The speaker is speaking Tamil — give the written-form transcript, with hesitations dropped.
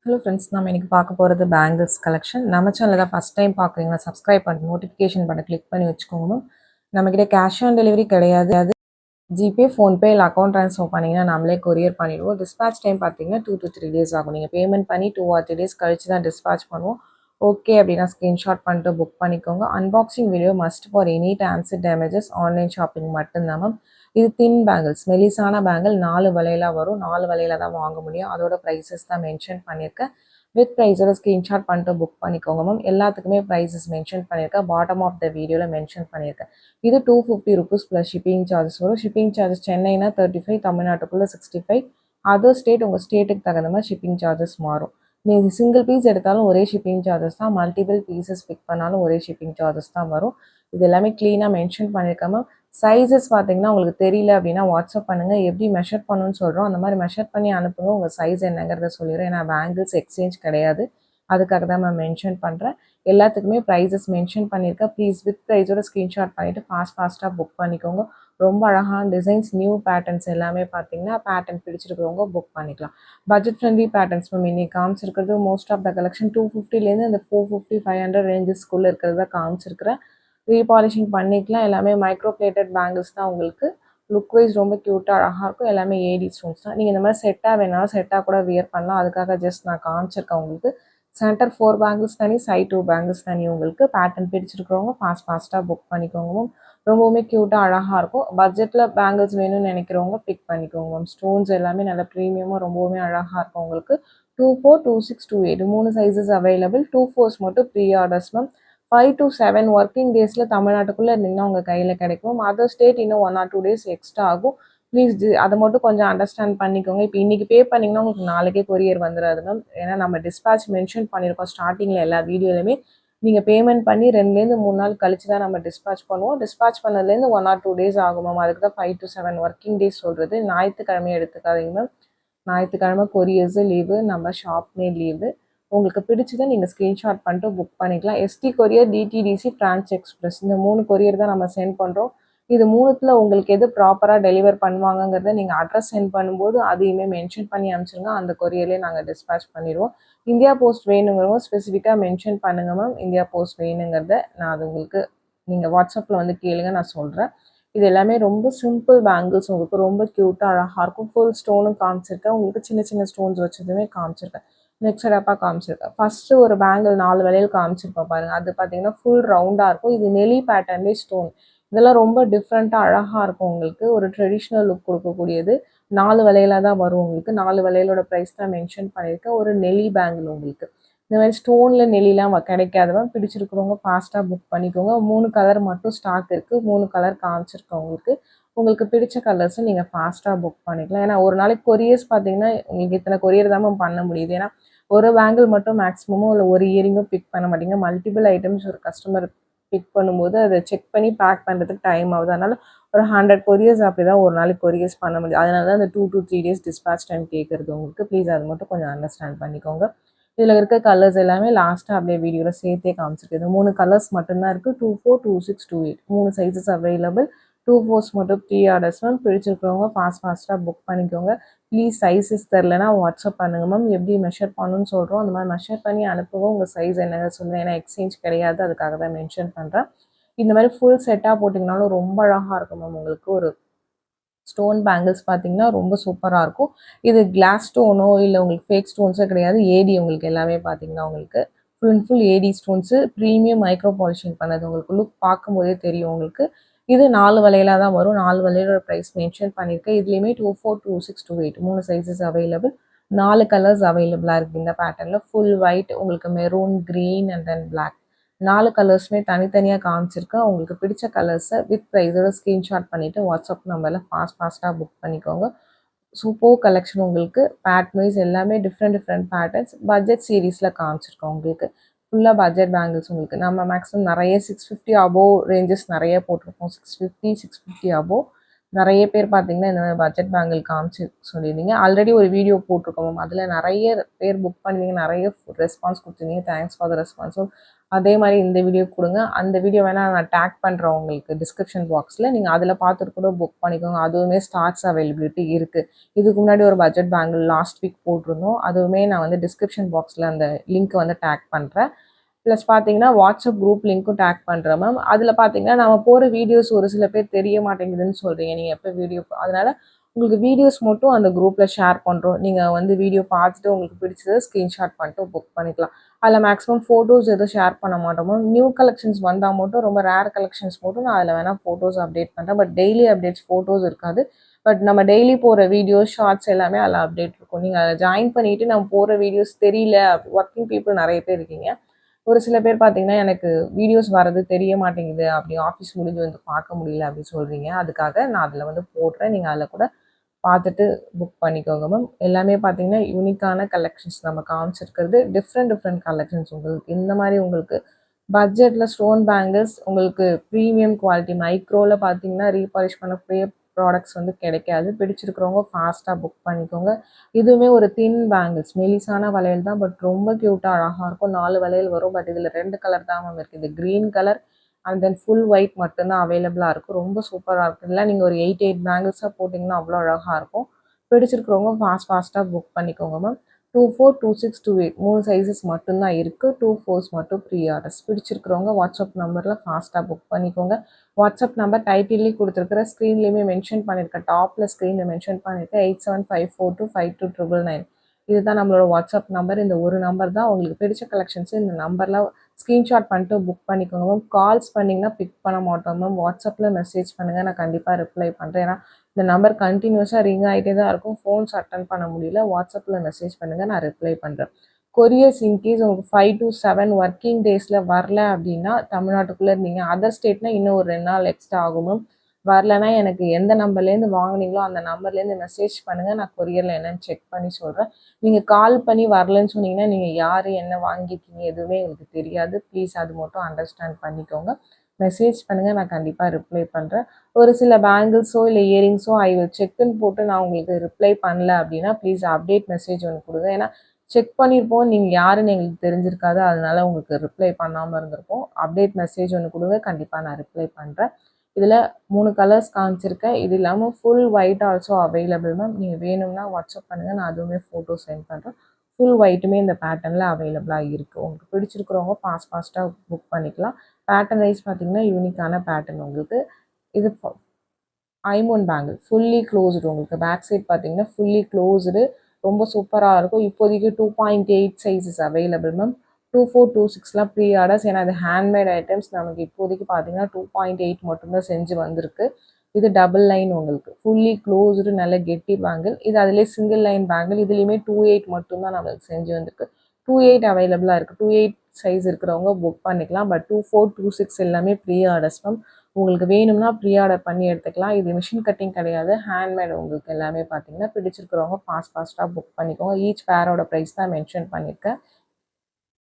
ஹலோ ஃப்ரெண்ட்ஸ், நம்ம இன்னைக்கு பார்க்க போகிறது பேங்கிள்ஸ் கலெக்ஷன். நம்ம சேனலில் தான் ஃபஸ்ட் டைம் பார்க்குறீங்களா? சப்ஸ்கிரைப் பண்ணி நோட்டிஃபிகேஷன் பட்டன் கிளிக் பண்ணி வச்சுக்கோங்க. நம்மக்கிட்ட கேஷ் ஆன் டெலிவரி கிடையாது. அது ஜிபே, ஃபோன்பே இல்லை அக்கௌண்ட் ட்ரான்ஸ்ஃபர் பண்ணிங்கன்னா நம்மளே கொரியர் பண்ணிடுவோம். டிஸ்பேச் டைம் பார்த்தீங்கன்னா 2 to 3 days ஆகும். நீங்கள் பேமெண்ட் பண்ணி 2 or 3 days கழிச்சு தான் டிஸ்பேச் பண்ணுவோம். ஓகே அப்படின்னா ஸ்க்ரீன்ஷாட் பண்ணிட்டு புக் பண்ணிக்கோங்க. Unboxing video must for any transit damages online shopping மட்டும்தான் மேம். இது தின் பேங்கிள்ஸ், மெலிசான பேங்கிள் 4 வலையில வரும். 4 வலையில தான் வாங்க முடியும். அதோட ப்ரைஸஸ் தான் மென்ஷன் பண்ணியிருக்கேன். வித் ப்ரைஸோட ஸ்க்ரீன்ஷாட் பண்ணிட்டு புக் பண்ணிக்கோங்க மேம். எல்லாத்துக்குமே ப்ரைஸஸ் மென்ஷன் பண்ணியிருக்கேன். பாட்டம் ஆஃப் த வீடியோவில் மென்ஷன் பண்ணியிருக்கேன். இது 250 rupees ப்ளஸ் ஷிப்பிங் சார்ஜஸ் வரும். ஷிப்பிங் சார்ஜஸ் சென்னைனா 35, தமிழ்நாட்டுக்குள்ளே 65. அதர் ஸ்டேட் உங்கள் ஸ்டேட்டுக்கு தகுந்த மாதிரி ஷிப்பிங் சார்ஜஸ் மாறும். நீங்கள் சிங்கிள் பீஸ் எடுத்தாலும் ஒரே ஷிப்பிங் சார்ஜஸ் தான். மல்டிபிள் பீசஸ் பிக் பண்ணாலும் ஒரே ஷிப்பிங் சார்ஜஸ் தான் வரும். இது எல்லாமே க்ளீனாக மென்ஷன் பண்ணியிருக்காம. சைஸஸ் பார்த்தீங்கன்னா உங்களுக்கு தெரியல அப்படின்னா வாட்ஸ்அப் பண்ணுங்கள். எப்படி மெஷர் பண்ணணும்னு சொல்கிறோம் அந்த மாதிரி மெஷர் பண்ணி அனுப்புங்க. உங்கள் சைஸ் என்னங்கிறத சொல்லிடுறேன். ஏன்னா பேங்கிள்ஸ் எக்ஸ்சேஞ்ச் கிடையாது. அதுக்காக தான் நான் மென்ஷன் பண்ணுறேன். எல்லாத்துக்குமே ப்ரைஸஸ் மென்ஷன் பண்ணியிருக்கேன். ப்ளீஸ் வித் ப்ரைஸோட ஸ்க்ரீன்ஷாட் பண்ணிவிட்டு ஃபாஸ்ட்டாக புக் பண்ணிக்கோங்க. ரொம்ப அழகான டிசைன்ஸ், நியூ பேட்டர்ன்ஸ் எல்லாமே பார்த்தீங்கன்னா பேட்டர்ன் பிடிச்சிருக்கிறவங்க புக் பண்ணிக்கலாம். பட்ஜெட் ஃப்ரெண்ட்லி பேட்டர்ன்ஸ் மேம் இன்னைக்கு காமிச்சிருக்கிறது. மோஸ்ட் ஆஃப் த கலெக்ஷன் 250லேருந்து இந்த 450, 500 ரேஞ்சஸ்க்குள்ளே இருக்கிறத காமிச்சிருக்கிறேன். ரீபாலிஷிங் பண்ணிக்கலாம். எல்லாமே மைக்ரோ பிளேட்டட் பேங்கிள்ஸ் தான். உங்களுக்கு லுக் வைஸ் ரொம்ப க்யூட்டாக அழகாக இருக்கும். எல்லாமே ஏடி ஸ்டோன்ஸ் தான். நீங்கள் இந்த மாதிரி செட்டாக வேணாலும் செட்டாக கூட வியர் பண்ணலாம். அதுக்காக ஜஸ்ட் நான் காமிச்சிருக்கேன் உங்களுக்கு. சென்டர் 4 பேங்கிள்ஸ் தனி, சைட் 2 பேங்கிள்ஸ் தனி. உங்களுக்கு பேட்டர்ன் பிடிச்சிருக்கிறவங்க ஃபாஸ்ட்டாக புக் பண்ணிக்கோங்க மேம். ரொம்பவுமே க்யூட்டாக அழகாக இருக்கும். பட்ஜெட்டில் பேங்கிள்ஸ் வேணும்னு நினைக்கிறவங்க பிக் பண்ணிக்கோங்க மேம். ஸ்டோன்ஸ் எல்லாமே நல்ல ப்ரீமியமாக ரொம்பவுமே அழகாக இருக்கும். உங்களுக்கு 24, 26, 28 3 சைஸஸ் அவைலபிள். 24s மட்டும் pre orders ma'am. 5 to 7 working டேஸில் தமிழ்நாட்டுக்குள்ளே இருந்தீங்கன்னா உங்கள் கையில் கிடைக்கும். அதர் ஸ்டேட் இன்னும் 1 or 2 days எக்ஸ்ட்ரா ஆகும். ப்ளீஸ் அதை மட்டும் கொஞ்சம் அண்டர்ஸ்டாண்ட் பண்ணிக்கோங்க. இப்போ இன்றைக்கி பே பண்ணிங்கன்னா உங்களுக்கு நாளைக்கே கொரியர் வந்துடாது மேம். ஏன்னா நம்ம டிஸ்பேச் மென்ஷன் பண்ணியிருக்கோம் ஸ்டார்டிங்கில் எல்லா வீடியோலையுமே. நீங்கள் பேமெண்ட் பண்ணி 2லேருந்து 3 நாள் கழிச்சு தான் நம்ம டிஸ்பேச் பண்ணுவோம். டிஸ்பேச் பண்ணதுலேருந்து 1 or 2 days ஆகும் மேம். அதுக்கு தான் 5 to 7 ஒர்க்கிங் டேஸ் சொல்கிறது. ஞாயிற்றுக்கிழமையை எடுத்துக்காதீங்க மேம். ஞாயிற்றுக்கிழமை கொரியர்ஸு லீவு, நம்ம ஷாப்மே லீவு. உங்களுக்கு பிடிச்சதை நீங்கள் ஸ்க்ரீன்ஷாட் பண்ணிட்டு புக் பண்ணிக்கலாம். ST courier, DTDC, Franch Express இந்த 3 கொரியர் தான் நம்ம சென்ட் பண்ணுறோம். இது 3த்தில் உங்களுக்கு எது ப்ராப்பராக டெலிவர் பண்ணுவாங்கங்கிறத நீங்கள் அட்ரஸ் சென்ட் பண்ணும்போது அதையுமே மென்ஷன் பண்ணி அனுப்பிச்சிருங்க. அந்த கொரியர்லேயே நாங்கள் டிஸ்பேச் பண்ணிடுவோம். இந்தியா போஸ்ட் வேணுங்கிறவங்க ஸ்பெசிஃபிக்காக மென்ஷன் பண்ணுங்கள் மேம். இந்தியா போஸ்ட் வேணுங்கிறத நான் அது உங்களுக்கு நீங்கள் வாட்ஸ்அப்பில் வந்து கேளுங்க, நான் சொல்கிறேன். இது எல்லாமே ரொம்ப சிம்பிள் பேங்கிள்ஸ். உங்களுக்கு ரொம்ப க்யூட்டாக அழகாக இருக்கும். ஃபுல் ஸ்டோனும் காமிச்சிருக்கேன். உங்களுக்கு சின்ன சின்ன ஸ்டோன்ஸ் வச்சதுமே காமிச்சிருக்கேன். நெக்ஸ்ட் டப்பாக காமிச்சிருக்கேன். ஃபஸ்ட்டு ஒரு பேங்கிள் 4 வளையல் காமிச்சிருப்பேன் பாருங்கள். அது பார்த்தீங்கன்னா ஃபுல் ரவுண்டாக இருக்கும். இது நெலி பேட்டர்ன்லேயே ஸ்டோன். இதெல்லாம் ரொம்ப டிஃப்ரெண்ட்டாக அழகாக இருக்கும். உங்களுக்கு ஒரு ட்ரெடிஷ்னல் லுக் கொடுக்கக்கூடியது. 4 வளையலாக தான் வரும் உங்களுக்கு. 4 வளையலோட ப்ரைஸ் தான் மென்ஷன் பண்ணியிருக்கேன். ஒரு நெலி பேங்கிள் உங்களுக்கு. இந்த மாதிரி ஸ்டோனில் நெலிலாம் கிடைக்காதவங்க பிடிச்சிருக்கிறவங்க ஃபாஸ்ட்டாக புக் பண்ணிக்கோங்க. 3 கலர் மட்டும் ஸ்டாக் இருக்குது. 3 கலர் காமிச்சிருக்கேன் உங்களுக்கு. உங்களுக்கு பிடிச்ச கலர்ஸை நீங்கள் ஃபாஸ்ட்டாக புக் பண்ணிக்கலாம். ஏன்னா ஒரு நாளைக்கு கொரியர்ஸ் பார்த்தீங்கன்னா உங்களுக்கு இத்தனை கொரியர் தான் மேம் பண்ண முடியுது. ஏன்னா ஒரு பேங்கிள் மட்டும் மேக்ஸிமமோ இல்லை ஒரு இயரிங்கும் பிக் பண்ண மாட்டீங்க. மல்டிபிள் ஐட்டம்ஸ் ஒரு கஸ்டமர் பிக் பண்ணும்போது அதை செக் பண்ணி பேக் பண்ணுறதுக்கு டைம் ஆகுது. அதனால் ஒரு 100 கொரியர்ஸ் அப்படி தான் ஒரு நாளைக்கு கொரியர்ஸ் பண்ண முடியும். அதனால தான் அந்த 2 to 3 days டிஸ்பேச் டைம் கேட்குறது உங்களுக்கு. ப்ளீஸ் அது மட்டும் கொஞ்சம் அண்டர்ஸ்டாண்ட் பண்ணிக்கோங்க. இதில் இருக்க கலர்ஸ் எல்லாமே லாஸ்ட்டாக அப்படியே வீடியோவில் சேர்த்தே காமிச்சிருக்கு. 3 கலர்ஸ் மட்டும்தான் இருக்குது. 24, 26, 28 3 சைஸஸ் அவைலபிள். 24s மட்டும் ப்ரீ ஆர்டர்ஸ் மேம். பிடிச்சிருக்கிறவங்க ஃபாஸ்ட்டாக புக் பண்ணிக்கோங்க. ப்ளீஸ் சைஸஸ் தெரிலனா வாட்ஸ்அப் பண்ணுங்கள் மேம். எப்படி மெஷர் பண்ணணும்னு சொல்கிறோம் அந்த மாதிரி மெஷர் பண்ணி அனுப்புவோம். உங்கள் சைஸ் என்னங்க சொல்லுங்கள். ஏன்னா எக்ஸ்சேஞ்ச் கிடையாது, அதுக்காக தான் மென்ஷன் பண்ணுறேன். இந்த மாதிரி ஃபுல் செட்டாக போட்டிங்கனாலும் ரொம்ப அழகாக இருக்கும் மேம். உங்களுக்கு ஒரு ஸ்டோன் பேங்கிள்ஸ் பார்த்தீங்கன்னா ரொம்ப சூப்பராக இருக்கும். இது கிளாஸ் ஸ்டோனோ இல்லை உங்களுக்கு ஃபேக் ஸ்டோன்ஸோ கிடையாது. ஏடி உங்களுக்கு எல்லாமே பார்த்தீங்கன்னா உங்களுக்கு full and full AD stones. Premium micro polishing பண்ணது. உங்களுக்கு லுக் பார்க்கும்போதே தெரியும் உங்களுக்கு. இது 4 வளையலாக தான் வரும். 4 வளையலோட ப்ரைஸ் மென்ஷன் பண்ணியிருக்கேன். இதுலேயுமே 24, 26, 28 3 சைஸஸ் அவைலபிள். 4 கலர்ஸ் அவைலபிளாக இருக்குது இந்த பேட்டர்னில். ஃபுல் ஒயிட், உங்களுக்கு maroon, green and then black. 4 கலர்ஸுமே தனித்தனியாக காமிச்சிருக்கேன். உங்களுக்கு பிடிச்ச கலர்ஸை வித் ப்ரைஸோட ஸ்க்ரீன்ஷாட் பண்ணிவிட்டு வாட்ஸ்அப் நம்பரில் ஃபாஸ்ட்டாக புக் பண்ணிக்கோங்க. சூப்பர் கலெக்ஷன் உங்களுக்கு. பேட்டர்ன் வைஸ் எல்லாமே டிஃப்ரெண்ட் பேட்டர்ன்ஸ். பட்ஜெட் சீரீஸில் காமிச்சிருக்கோம் உங்களுக்கு. ஃபுல்லாக பட்ஜெட் பேங்கிள்ஸ் உங்களுக்கு. நம்ம மேக்ஸிமம் நிறைய 650 அபோவ் ரேஞ்சஸ் நிறைய போட்டிருக்கோம். 650, 650 அபோவ். நிறைய பேர் பார்த்தீங்கன்னா இந்த மாதிரி பட்ஜெட் பேங்கிள் காமிச்சு சொல்லியிருந்தீங்க. ஆல்ரெடி ஒரு வீடியோ போட்டிருக்கோம். அதில் நிறைய பேர் புக் பண்ணியிருந்தீங்க. நிறைய ரெஸ்பான்ஸ் கொடுத்துருந்தீங்க. தேங்க்ஸ் ஃபார் த ரெஸ்பான்ஸும். அதே மாதிரி இந்த வீடியோ கொடுங்க. அந்த வீடியோ வேணால் நான் டேக் பண்ணுறேன் உங்களுக்கு டிஸ்கிரிப்ஷன் பாக்ஸில். நீங்கள் அதில் பார்த்துட்டு கூட புக் பண்ணிக்கோங்க. அதுவுமே ஸ்டாக்ஸ் அவைலபிலிட்டி இருக்குது. இதுக்கு முன்னாடி ஒரு பட்ஜெட் பேங்கிள் லாஸ்ட் வீக் போட்டிருந்தோம். அதுவுமே நான் வந்து டிஸ்கிரிப்ஷன் பாக்ஸில் அந்த லிங்க் வந்து டேக் பண்ணுறேன். ப்ளஸ் பார்த்தீங்கன்னா வாட்ஸ்அப் குரூப் லிங்க்கும் டேக் பண்ணுறேன் மேம். அதில் பார்த்தீங்கன்னா நம்ம போகிற வீடியோஸ் ஒரு சில பேர் தெரிய மாட்டேங்குதுன்னு சொல்கிறீங்க. நீங்கள் எப்போ வீடியோ அதனால் உங்களுக்கு வீடியோஸ் மட்டும் அந்த குரூப்பில் ஷேர் பண்ணுறோம். நீங்கள் வந்து வீடியோ பார்த்துட்டு உங்களுக்கு பிடிச்சதை ஸ்க்ரீன்ஷாட் பண்ணிட்டு புக் பண்ணிக்கலாம். அதில் மேக்ஸிமம் ஃபோட்டோஸ் எதுவும் ஷேர் பண்ண மாட்டோமோ. நியூ கலெக்ஷன்ஸ் வந்தால் மட்டும் ரொம்ப ரேர் கலெக்ஷன்ஸ் மட்டும் நான் அதில் வேணால் ஃபோட்டோஸ் அப்டேட் பண்ணுறேன். பட் டெய்லி அப்டேட்ஸ் ஃபோட்டோஸ் இருக்காது. பட் நம்ம டெய்லி போகிற வீடியோஸ் ஷார்ட்ஸ் எல்லாமே அதில் அப்டேட் இருக்கும். நீங்கள் அதில் ஜாயின் பண்ணிவிட்டு நம்ம போகிற வீடியோஸ் தெரியல, ஒர்க்கிங் பீப்புள் நிறைய பேர் இருக்கீங்க. ஒரு சில பேர் பார்த்தீங்கன்னா எனக்கு வீடியோஸ் வரது தெரிய மாட்டேங்குது, அப்படி ஆஃபீஸ் முடிஞ்சு வந்து பார்க்க முடியல அப்படின்னு சொல்கிறீங்க. அதுக்காக நான் அதில் வந்து போடுறேன். நீங்கள் அதில் கூட பார்த்துட்டு புக் பண்ணிக்கோங்க மேம். எல்லாமே பார்த்தீங்கன்னா யூனிக்கான கலெக்ஷன்ஸ் நம்ம காமிச்சிருக்கிறது. டிஃப்ரெண்ட் கலெக்ஷன்ஸ் உங்களுக்கு இந்த மாதிரி உங்களுக்கு பட்ஜெட்டில் ஸ்டோன் பேங்கிள்ஸ் உங்களுக்கு ப்ரீமியம் குவாலிட்டி மைக்ரோவில் பார்த்தீங்கன்னா ரீபாலிஷ் பண்ணக்கூடிய ப்ராடக்ட்ஸ் வந்து கிடைக்காது. பிடிச்சிருக்கிறவங்க ஃபாஸ்ட்டாக புக் பண்ணிக்கோங்க. இதுவுமே ஒரு தின் பேங்கிள்ஸ் மெலிசான வளையல் தான். பட் ரொம்ப க்யூட்டாக அழகாக இருக்கும். 4 வளையல் வரும். பட் இதில் 2 கலர் தான் மேம் இருக்குது. இது green colour and then full white மட்டும்தான் அவைலபிளாக இருக்கும். ரொம்ப சூப்பராக இருக்கும். இல்லை நீங்கள் ஒரு 8 பேங்கிள்ஸாக போட்டிங்கன்னா அவ்வளோ அழகாக இருக்கும். பிடிச்சிருக்கிறவங்க ஃபாஸ்ட்டாக புக் பண்ணிக்கோங்க மேம். 24, 26, 28 3 சைஸஸ் மட்டும்தான் இருக்குது. 24s மட்டும் ப்ரீ ஆர்டர்ஸ். பிடிச்சிருக்கிறவங்க வாட்ஸ்அப் நம்பரில் ஃபாஸ்ட்டாக புக் பண்ணிக்கோங்க. வாட்ஸ்அப் நம்பர் டைட்டில்லேயே கொடுத்துருக்குற ஸ்க்ரீன்லேயுமே மென்ஷன் பண்ணியிருக்கேன். டாப்பில் ஸ்க்ரீனில் மென்ஷன் பண்ணியிருக்கேன் 8754252999. இதுதான் நம்மளோட வாட்ஸ்அப் நம்பர். இந்த ஒரு நம்பர் தான். உங்களுக்கு பிடிச்ச கலெக்ஷன்ஸ் இந்த நம்பரில் ஸ்க்ரீன்ஷாட் பண்ணிட்டு புக் பண்ணிக்கோங்க மேம். கால்ஸ் பண்ணிங்கன்னா பிக் பண்ண மாட்டோம் மேம். வாட்ஸ்அப்பில் மெசேஜ் பண்ணுங்கள். நான் கண்டிப்பாக ரிப்ளை பண்ணுறேன். ஏன்னா இந்த நம்பர் கண்டினியூஸாக ரிங் ஆகிட்டே தான் இருக்கும். ஃபோன்ஸ் அட்டன் பண்ண முடியல. வாட்ஸ்அப்பில் மெசேஜ் பண்ணுங்கள். நான் ரிப்ளை பண்ணுறேன். கொரியர்ஸ் இன்கேஸ் உங்களுக்கு 5 to 7 ஒர்க்கிங் டேஸில் வரல அப்படின்னா தமிழ்நாட்டுக்குள்ளே இருந்தீங்க. அதர் ஸ்டேட்னா இன்னும் ஒரு 2 நாள் எக்ஸ்ட்ரா ஆகும் மேம். வரலன்னா எனக்கு எந்த நம்பர்லேருந்து வாங்குனீங்களோ அந்த நம்பர்லேருந்து மெசேஜ் பண்ணுங்கள். நான் கொரியரில் என்னென்னு செக் பண்ணி சொல்கிறேன். நீங்கள் கால் பண்ணி வரலன்னு சொன்னீங்கன்னா நீங்கள் யார் என்ன வாங்கியிருக்கீங்க எதுவுமே எனக்கு தெரியாது. ப்ளீஸ் அது மட்டும் அண்டர்ஸ்டாண்ட் பண்ணிக்கோங்க. மெசேஜ் பண்ணுங்கள். நான் கண்டிப்பாக ரிப்ளை பண்ணுறேன். ஒரு சில பேங்கிள்ஸோ இல்லை இயரிங்ஸோ ஐ வில் செக்குன்னு போட்டு நான் உங்களுக்கு ரிப்ளை பண்ணல அப்படின்னா ப்ளீஸ் அப்டேட் மெசேஜ் ஒன்று கொடுங்க. ஏன்னா செக் பண்ணியிருப்போம். நீங்கள் யாருன்னு எங்களுக்கு தெரிஞ்சிருக்காது. அதனால உங்களுக்கு ரிப்ளை பண்ணாமல் இருந்திருப்போம். அப்டேட் மெசேஜ் ஒன்று கொடுங்க. கண்டிப்பாக நான் ரிப்ளை பண்ணுறேன். இதில் 3 கலர்ஸ் காமிச்சிருக்கேன். இது இல்லாமல் full white also available ma'am. நீங்கள் வேணும்னா வாட்ஸ்அப் பண்ணுங்கள். நான் அதுவுமே ஃபோட்டோ சென்ட் பண்ணுறேன். ஃபுல் ஒயிட்டுமே இந்த பேட்டர்னில் அவைலபிளாக இருக்குது. உங்களுக்கு பிடிச்சிருக்கிறவங்க ஃபாஸ்ட்டாக புக் பண்ணிக்கலாம். பேட்டர்ன் வைஸ் பார்த்தீங்கன்னா யூனிக்கான பேட்டர்ன் உங்களுக்கு. இது ஐமோன் பேங்கிள் ஃபுல்லி க்ளோஸ்டு. உங்களுக்கு பேக் சைட் பார்த்தீங்கன்னா ஃபுல்லி க்ளோஸ்டு. ரொம்ப சூப்பராக இருக்கும். இப்போதைக்கு 2.8 சைஸஸ் அவைலபிள் மேம். 24, 26லாம் ப்ரீ ஆர்டர்ஸ். ஏன்னா இது ஹேண்ட்மேட் ஐட்டம்ஸ். நமக்கு இப்போதைக்கு பார்த்தீங்கன்னா 2.8 மட்டும்தான் செஞ்சு வந்திருக்கு. இது டபுள் லைன் உங்களுக்கு ஃபுல்லி க்ளோஸ்டு நல்ல கெட்டி பேங்கிள். இது அதிலே சிங்கிள் லைன் பேங்கிள். இதுலேயுமே 28 மட்டும்தான் நம்மளுக்கு செஞ்சு வந்திருக்கு. 28 அவைலபிளாக இருக்குது. 28 சைஸ் இருக்கிறவங்க புக் பண்ணிக்கலாம். பட் 24, 26 எல்லாமே ப்ரீ ஆர்டர்ஸ் மேம். உங்களுக்கு வேணும்னா ப்ரீ ஆர்டர் பண்ணி எடுத்துக்கலாம். இது மிஷின் கட்டிங் கிடையாது. ஹேண்ட்மேட் உங்களுக்கு எல்லாமே பார்த்தீங்கன்னா பிடிச்சிருக்கிறவங்க ஃபாஸ்ட்டாக புக் பண்ணிக்கோங்க. ஈச் பேரோட ப்ரைஸ் தான் மென்ஷன் பண்ணியிருக்கேன்.